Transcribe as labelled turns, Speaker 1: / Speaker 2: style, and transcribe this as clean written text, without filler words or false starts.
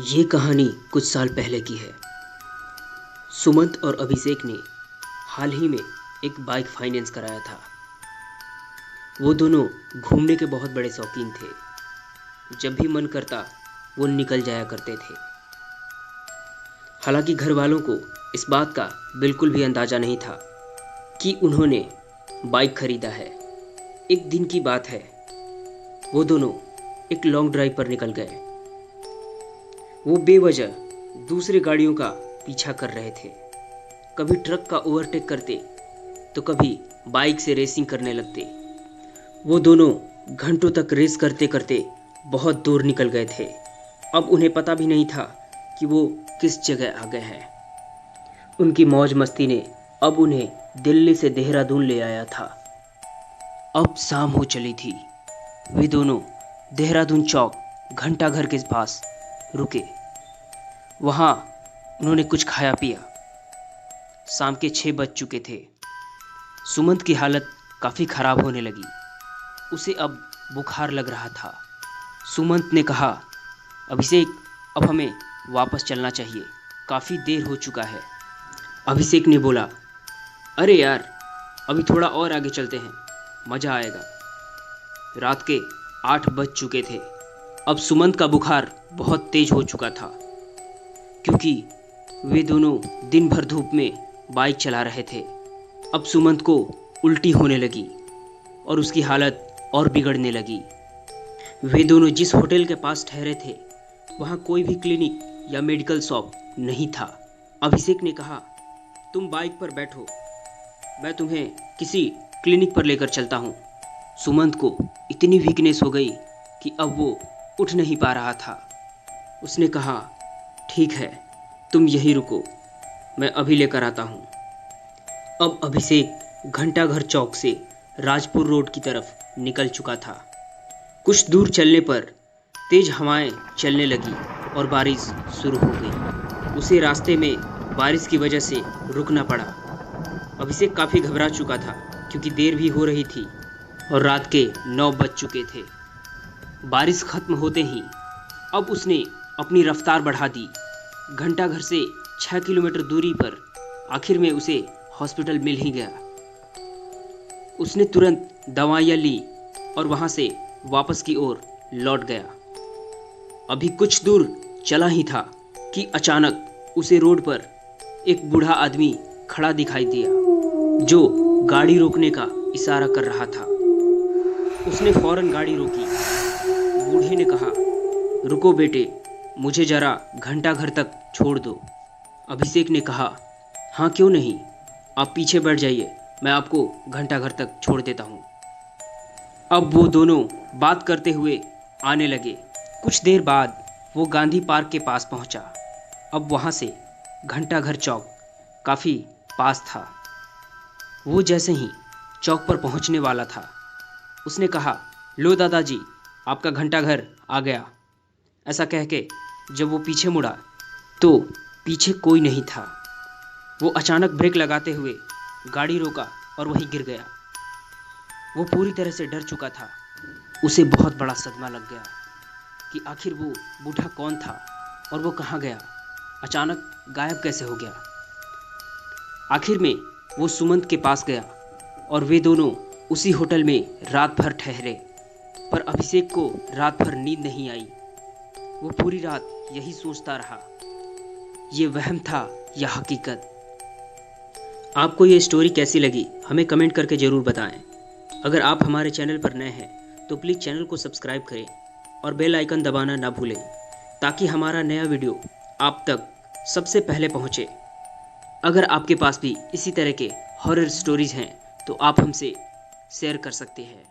Speaker 1: ये कहानी कुछ साल पहले की है। सुमंत और अभिषेक ने हाल ही में एक बाइक फाइनेंस कराया था। वो दोनों घूमने के बहुत बड़े शौकीन थे। जब भी मन करता वो निकल जाया करते थे। हालांकि घर वालों को इस बात का बिल्कुल भी अंदाजा नहीं था कि उन्होंने बाइक खरीदा है। एक दिन की बात है, वो दोनों एक लॉन्ग ड्राइव पर निकल गए। वो बेवजह दूसरी गाड़ियों का पीछा कर रहे थे। कभी ट्रक का ओवरटेक करते तो कभी बाइक से रेसिंग करने लगते। वो दोनों घंटों तक रेस करते करते बहुत दूर निकल गए थे। अब उन्हें पता भी नहीं था कि वो किस जगह आ गए हैं। उनकी मौज मस्ती ने अब उन्हें दिल्ली से देहरादून ले आया था। अब शाम हो चली थी। वे दोनों देहरादून चौक घंटाघर के पास रुके। वहाँ उन्होंने कुछ खाया पिया। शाम के 6 बज चुके थे। सुमंत की हालत काफ़ी खराब होने लगी। उसे अब बुखार लग रहा था। सुमंत ने कहा, अभिषेक, अब हमें वापस चलना चाहिए, काफ़ी देर हो चुका है। अभिषेक ने बोला, अरे यार, अभी थोड़ा और आगे चलते हैं, मज़ा आएगा। रात के 8 बज चुके थे। अब सुमंत का बुखार बहुत तेज हो चुका था, क्योंकि वे दोनों दिन भर धूप में बाइक चला रहे थे। अब सुमंत को उल्टी होने लगी और उसकी हालत और बिगड़ने लगी। वे दोनों जिस होटल के पास ठहरे थे, वहाँ कोई भी क्लिनिक या मेडिकल शॉप नहीं था। अभिषेक ने कहा, तुम बाइक पर बैठो, मैं तुम्हें किसी क्लिनिक पर लेकर चलता हूँ। सुमंत को इतनी वीकनेस हो गई कि अब वो उठ नहीं पा रहा था। उसने कहा, ठीक है, तुम यहीं रुको, मैं अभी लेकर आता हूँ। अब अभिषेक घंटाघर चौक से राजपुर रोड की तरफ निकल चुका था। कुछ दूर चलने पर तेज हवाएं चलने लगी और बारिश शुरू हो गई। उसे रास्ते में बारिश की वजह से रुकना पड़ा। अभिषेक काफ़ी घबरा चुका था, क्योंकि देर भी हो रही थी और रात के 9 बज चुके थे। बारिश खत्म होते ही अब उसने अपनी रफ्तार बढ़ा दी। घंटाघर से 6 किलोमीटर दूरी पर आखिर में उसे हॉस्पिटल मिल ही गया। उसने तुरंत दवाइयाँ ली और वहाँ से वापस की ओर लौट गया। अभी कुछ दूर चला ही था कि अचानक उसे रोड पर एक बूढ़ा आदमी खड़ा दिखाई दिया, जो गाड़ी रोकने का इशारा कर रहा था। उसने फौरन गाड़ी रोकी। बूढ़े ने कहा, रुको बेटे, मुझे जरा घंटाघर तक छोड़ दो। अभिषेक ने कहा, हाँ क्यों नहीं, आप पीछे बैठ जाइए, मैं आपको घंटाघर तक छोड़ देता हूँ। अब वो दोनों बात करते हुए आने लगे। कुछ देर बाद वो गांधी पार्क के पास पहुँचा। अब वहाँ से घंटाघर चौक काफ़ी पास था। वो जैसे ही चौक पर पहुँचने वाला था, उसने कहा, लो दादाजी, आपका घंटाघर आ गया। ऐसा कह के जब वो पीछे मुड़ा तो पीछे कोई नहीं था। वो अचानक ब्रेक लगाते हुए गाड़ी रोका और वहीं गिर गया। वो पूरी तरह से डर चुका था। उसे बहुत बड़ा सदमा लग गया कि आखिर वो बूढ़ा कौन था और वो कहाँ गया, अचानक गायब कैसे हो गया। आखिर में वो सुमंत के पास गया और वे दोनों उसी होटल में रात भर ठहरे। पर अभिषेक को रात भर नींद नहीं आई। वो पूरी रात यही सोचता रहा, ये वहम था या हकीकत। आपको ये स्टोरी कैसी लगी हमें कमेंट करके ज़रूर बताएं। अगर आप हमारे चैनल पर नए हैं तो प्लीज़ चैनल को सब्सक्राइब करें और बेल आइकन दबाना ना भूलें, ताकि हमारा नया वीडियो आप तक सबसे पहले पहुंचे। अगर आपके पास भी इसी तरह के हॉरर स्टोरीज़ हैं तो आप हमसे शेयर कर सकते हैं।